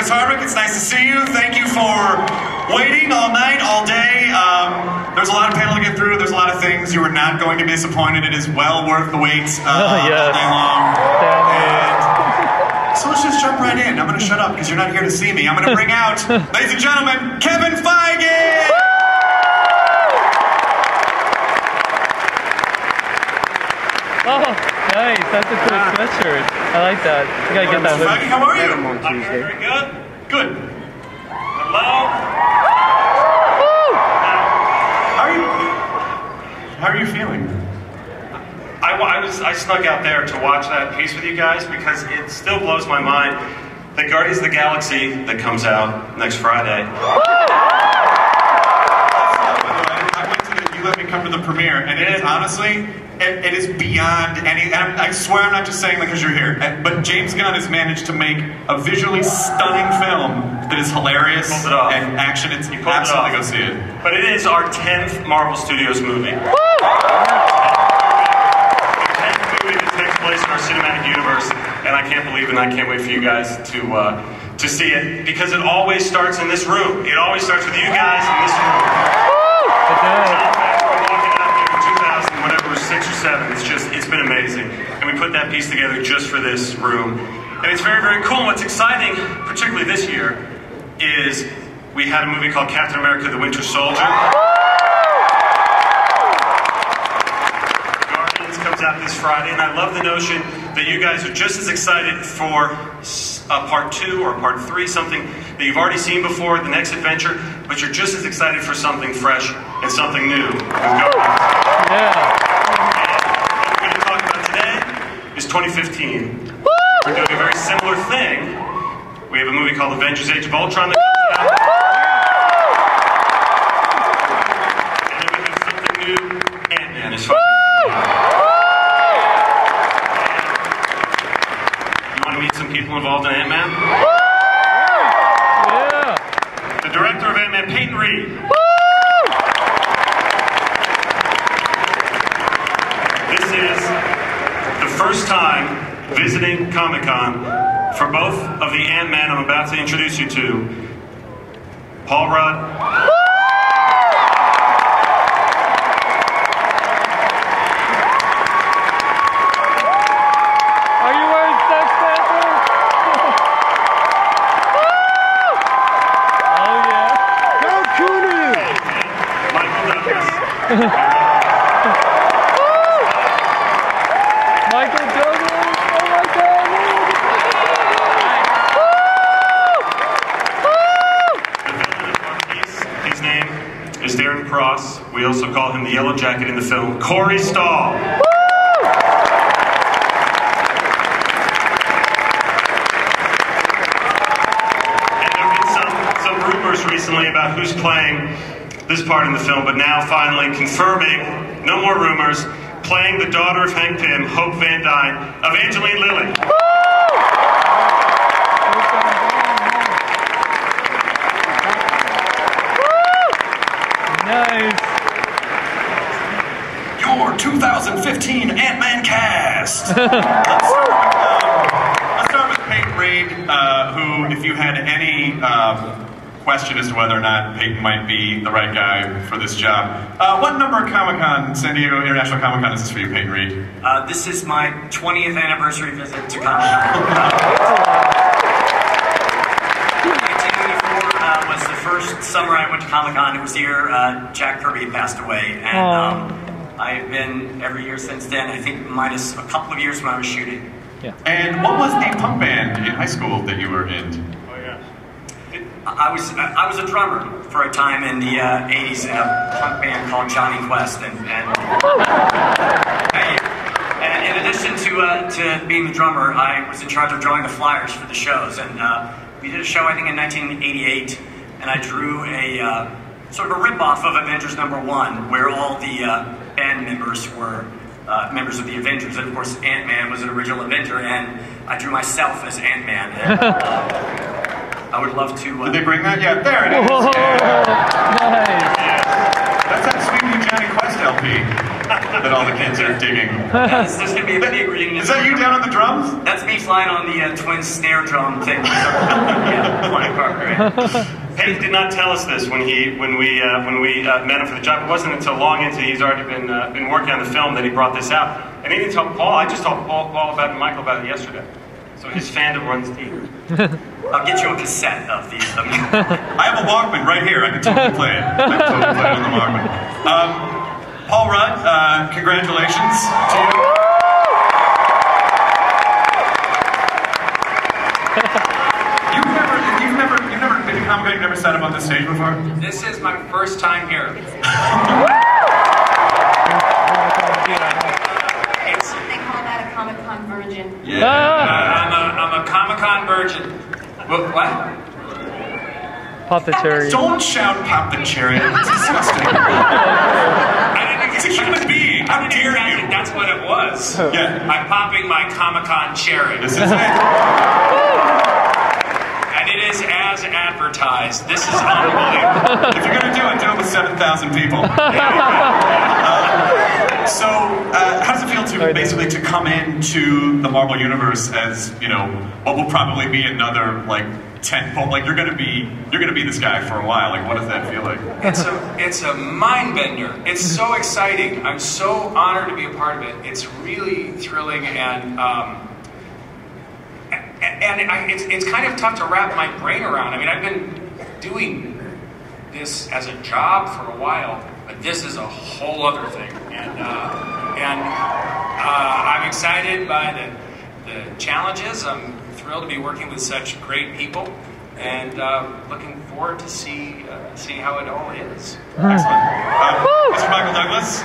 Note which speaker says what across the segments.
Speaker 1: Chris Hardwick, it's nice to see you. Thank you for waiting all night, all day. There's a lot of panel to get through. There's a lot of things. You are not going to be disappointed. It is well worth the wait all day long. And so let's just jump right in. I'm going to shut up because you're not here to see me. I'm going to bring out, ladies and gentlemen, Kevin Feige!
Speaker 2: Oh, nice. That's a cool sweatshirt. I like that. You gotta get that look.
Speaker 1: Feige, how are you?
Speaker 3: I'm very good.
Speaker 1: Good.
Speaker 3: Hello.
Speaker 1: How are you feeling?
Speaker 3: I snuck out there to watch that piece with you guys because it still blows my mind that Guardians of the Galaxy that comes out next Friday.
Speaker 1: You let me come to the premiere, and it is honestly, it is beyond any, and I swear I'm not just saying that because you're here, but James Gunn has managed to make a visually stunning film that is hilarious and action. It's absolutely go see it.
Speaker 3: But it is our 10th Marvel Studios movie. The 10th movie that takes place in our cinematic universe, and I can't believe it, and I can't wait for you guys to see it, because it always starts in this room. It always starts with you guys in this room. Whenever it was 6 or 7, it's been amazing. And we put that piece together just for this room. And it's very, very cool. And what's exciting, particularly this year, is we had a movie called Captain America: The Winter Soldier. Guardians comes out this Friday, and I love the notion that you guys are just as excited for part 2 or part 3, something that you've already seen before, the next adventure, but you're just as excited for something fresh and something new with Guardians.
Speaker 2: Yeah.
Speaker 3: What we're going to talk about today is 2015. We're doing a very similar thing. We have a movie called Avengers: Age of Ultron that comes out. And then we have something new, Ant-Man is finally coming out. You want to meet some people involved in Ant-Man?
Speaker 2: Yeah.
Speaker 3: The director of Ant-Man, Peyton Reed. This is the first time visiting Comic-Con for both of the Ant-Man I'm about to introduce you to. Paul Rudd.
Speaker 2: Are you wearing Sex Panther? Oh yeah.
Speaker 4: Go Cooney!
Speaker 3: Michael Douglas.
Speaker 2: Michael Douglas. Oh my God.
Speaker 3: The villain of our piece, his name is Darren Cross. We also call him the Yellowjacket in the film, Corey Stahl. And there have been some rumors recently about who's playing this part in the film, but now finally confirming, no more rumors, playing the daughter of Hank Pym, Hope Van Dyne, Evangeline Lily.
Speaker 2: Nice.
Speaker 1: Your 2015 Ant-Man cast! Let's start with Peyton Reed, who, if you had any question as to whether or not Peyton might be the right guy for this job, what number of Comic-Con, San Diego International Comic-Con, is this for you, Peyton Reed?
Speaker 5: This is my 20th anniversary visit to Comic-Con. 1984 was the first summer I went to Comic-Con. It was the year Jack Kirby passed away, and I've been every year since then, I think minus a couple of years when I was shooting.
Speaker 2: Yeah.
Speaker 1: And what was the punk band in high school that you were in?
Speaker 5: I was a drummer for a time in the 80s in a punk band called Johnny Quest, and in addition to being the drummer, I was in charge of drawing the flyers for the shows, and we did a show I think in 1988, and I drew a sort of a rip-off of Avengers #1, where all the band members were members of the Avengers, and of course Ant-Man was an original Avenger, and I drew myself as Ant-Man. And, I would love to...
Speaker 1: Did they bring that? Yeah, there it is.
Speaker 2: Whoa,
Speaker 1: Yeah.
Speaker 2: nice.
Speaker 1: That's that sweet new Johnny Quest LP. that all the kids are digging.
Speaker 5: There's going to be a big reunion.
Speaker 1: Is that you down on the drums?
Speaker 5: That's me flying on the twin snare drum thing. Yeah, flying part, right? Peyton did not tell us this when we met him for the job. It wasn't until long into he's already been working on the film that he brought this out. And he didn't tell Paul. I just told Paul about it and Michael about it yesterday. So his fandom runs deep. I'll get you a cassette of these.
Speaker 1: I have a Walkman right here. I can totally play it. I can totally play it on the Walkman. Paul Rudd, congratulations to you. You've never been to Comic-Con, you've never sat up on this stage before?
Speaker 6: This is my first time here.
Speaker 7: They call that a Comic-Con virgin.
Speaker 1: Yeah.
Speaker 6: I'm a Comic-Con virgin. What?
Speaker 2: Pop the cherry.
Speaker 1: Don't shout pop the cherry. It's disgusting. It's a human being. How dare you?
Speaker 6: That's what it was.
Speaker 1: Yeah.
Speaker 6: I'm popping my Comic-Con cherry.
Speaker 1: This is it.
Speaker 6: And it is as advertised. This is unbelievable.
Speaker 1: If you're going to do it with 7,000 people. So, how does it feel to basically to come into the Marvel Universe as, you know, what will probably be another, like, tentpole? Like, you're gonna be this guy for a while. Like, what does that feel like?
Speaker 6: It's a mind bender. It's so exciting. I'm so honored to be a part of it. It's really thrilling and it's kind of tough to wrap my brain around. I mean, I've been doing this as a job for a while, but this is a whole other thing. And I'm excited by the challenges. I'm thrilled to be working with such great people, and looking forward to seeing how it all is.
Speaker 1: Excellent. Mr. Michael Douglas.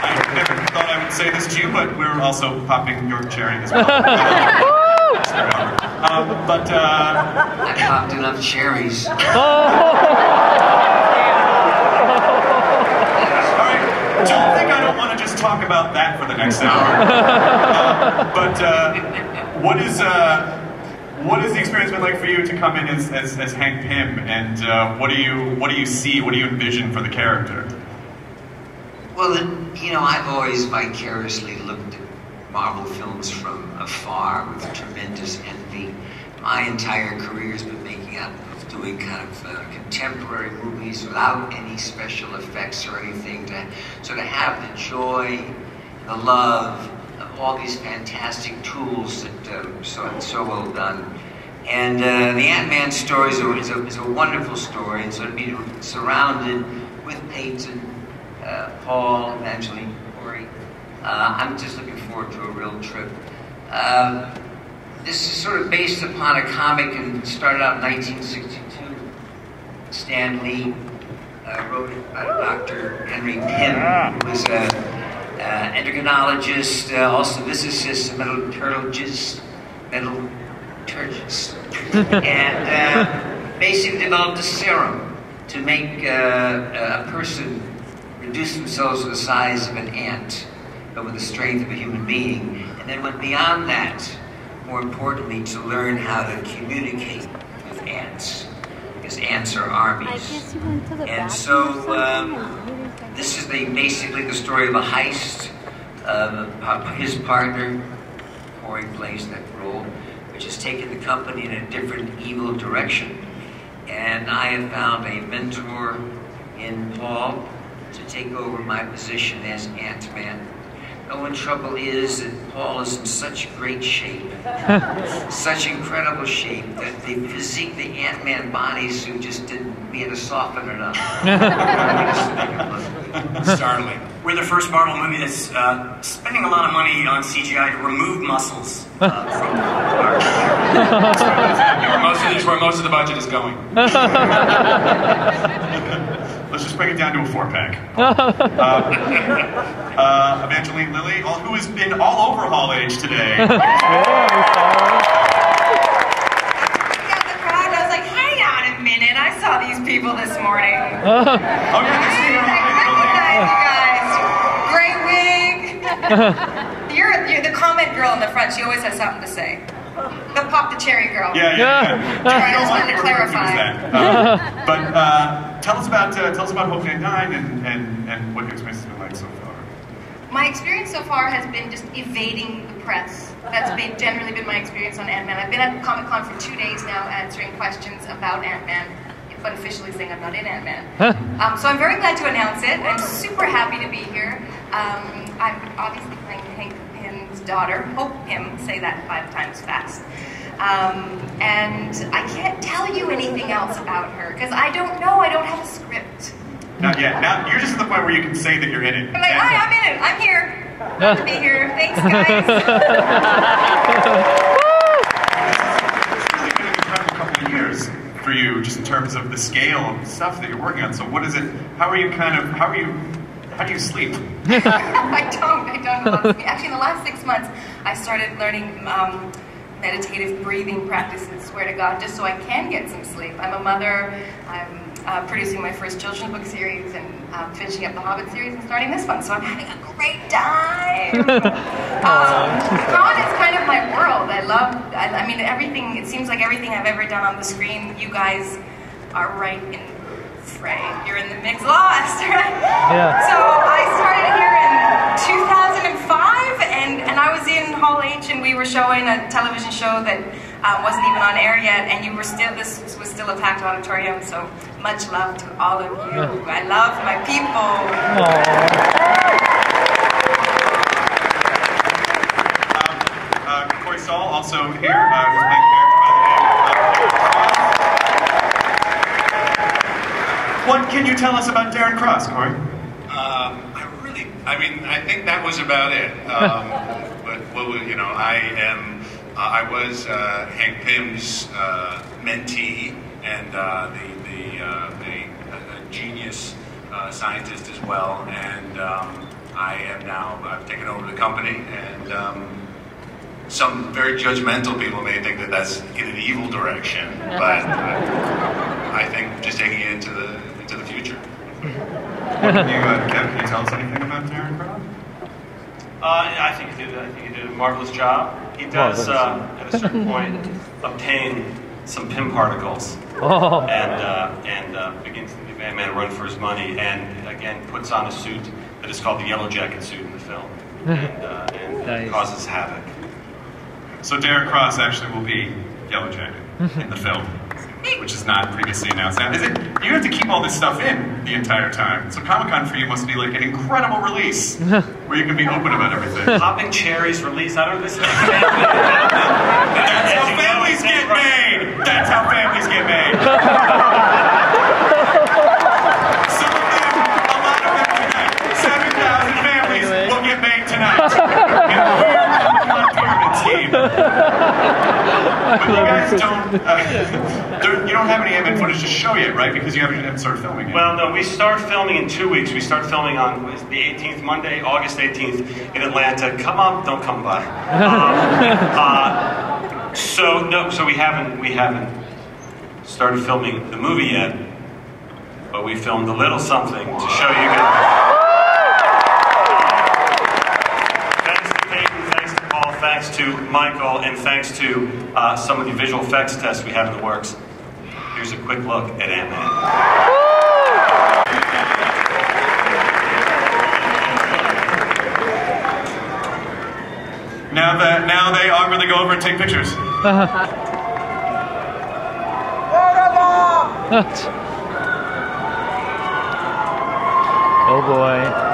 Speaker 1: I never thought I would say this to you, but we're also popping your cherry as well.
Speaker 8: I popped enough cherries.
Speaker 1: Don't think I don't want to just talk about that for the next hour. What is the experience been like for you to come in as Hank Pym, and what do you see? What do you envision for the character?
Speaker 8: Well, you know, I've always vicariously looked at Marvel films from afar with tremendous envy. My entire career has been doing kind of contemporary movies without any special effects or anything, to sort of have the joy, the love of all these fantastic tools that are so well done. And the Ant-Man story is a wonderful story, and so to be surrounded with Peyton, Paul, Evangeline Lily, I'm just looking forward to a real trip. This is sort of based upon a comic and started out in 1962. Stan Lee wrote it about Dr. Henry Pym, who was an endocrinologist, also physicist, metallurgist, and basically developed a serum to make a person reduce themselves to the size of an ant, but with the strength of a human being, and then went beyond that, more importantly, to learn how to communicate with ants, because ants are armies. And so this is basically the story of a heist. His partner, Corey, plays that role, which has taken the company in a different evil direction. And I have found a mentor in Paul to take over my position as Ant-Man. The only trouble is that Paul is in such great shape, such incredible shape, that the physique, the Ant-Man bodysuit just didn't, we had to soften it up.
Speaker 5: Startling. We're the first Marvel movie that's spending a lot of money on CGI to remove muscles from our
Speaker 6: where most of the budget is going.
Speaker 1: Let's just bring it down to a 4-pack. Evangeline Lily, who has been all over Hall H today.
Speaker 7: Yeah, the crowd, I was like, hang on a minute, I saw these people this morning.
Speaker 1: Oh yeah, I see
Speaker 7: you guys. Great wig. You're the comment girl in the front, she always has something to say. The Pop the Cherry girl.
Speaker 1: Yeah.
Speaker 7: Sorry, I just wanted to clarify.
Speaker 1: But tell us about Hope Van Dyne and what your experience has been like so far.
Speaker 7: My experience so far has been just evading the press. That's generally been my experience on Ant-Man. I've been at Comic-Con for 2 days now answering questions about Ant-Man, but officially saying I'm not in Ant-Man. So I'm very glad to announce it. I'm super happy to be here. I'm obviously playing Hank Pym's daughter. Hope Pym, say that 5 times fast. And I can't tell you anything else about her, because I don't know, I don't have a script.
Speaker 1: Not yet. Now, you're just at the point where you can say that you're in it.
Speaker 7: I'm like, hi, I'm in it, I'm here. Glad to be here. Thanks, guys.
Speaker 1: This has really been an incredible couple of years for you, just in terms of the scale of stuff that you're working on. So what is it, how do you sleep?
Speaker 7: I don't sleep. Actually, in the last 6 months, I started learning meditative breathing practices, swear to God, just so I can get some sleep. I'm a mother, I'm producing my first children's book series and finishing up the Hobbit series and starting this one, so I'm having a great time. Con is kind of my world. I mean, everything, it seems like everything I've ever done on the screen, you guys are right in the fray. You're in the mix. Lost, right?
Speaker 2: Yeah.
Speaker 7: So I started here in 2005, and I was in Hall H, and we were showing a television show that wasn't even on air yet, and this was still a packed auditorium, so much love to all of you. I love my people.
Speaker 1: Corey Saul, also here, who's playing a character by the name of What can you tell us about Darren Cross, Corey?
Speaker 9: I think that was about it. But you know, I was Hank Pym's mentee and a genius scientist as well. And I've taken over the company, and some very judgmental people may think that that's in an evil direction, but I think just taking it into the future.
Speaker 1: Can you tell us anything about Darren Cross?
Speaker 3: I think he did a marvelous job. He does, at a certain point, obtain some Pym particles, and begins the Batman run for his money, and again puts on a suit that is called the Yellowjacket suit in the film, and
Speaker 2: Nice.
Speaker 3: causes havoc.
Speaker 1: So Darren Cross actually will be Yellowjacket in the film, which is not previously announced. Now, you have to keep all this stuff in the entire time. So Comic-Con for you must be like an incredible release where you can be open about everything.
Speaker 3: Popping Cherries release. I don't know. This is
Speaker 1: That's how families get made. That's how families get made. Some of them, a lot of them tonight. 7,000 families will get made tonight. In a weird Comic-Con pyramid scheme. But you guys you don't have any Ant-Man footage to show yet, right? Because you haven't started filming yet.
Speaker 3: Well, no, we start filming in 2 weeks. We start filming on the 18th, Monday, August 18th in Atlanta. Come on, don't come by. So we haven't started filming the movie yet, but we filmed a little something to show you guys. Thanks to Peyton, thanks to Paul, thanks to Michael, and thanks to some of the visual effects tests we have in the works. Here's a quick look at Ant-Man.
Speaker 1: Now they awkwardly go over and take pictures.
Speaker 2: Oh boy.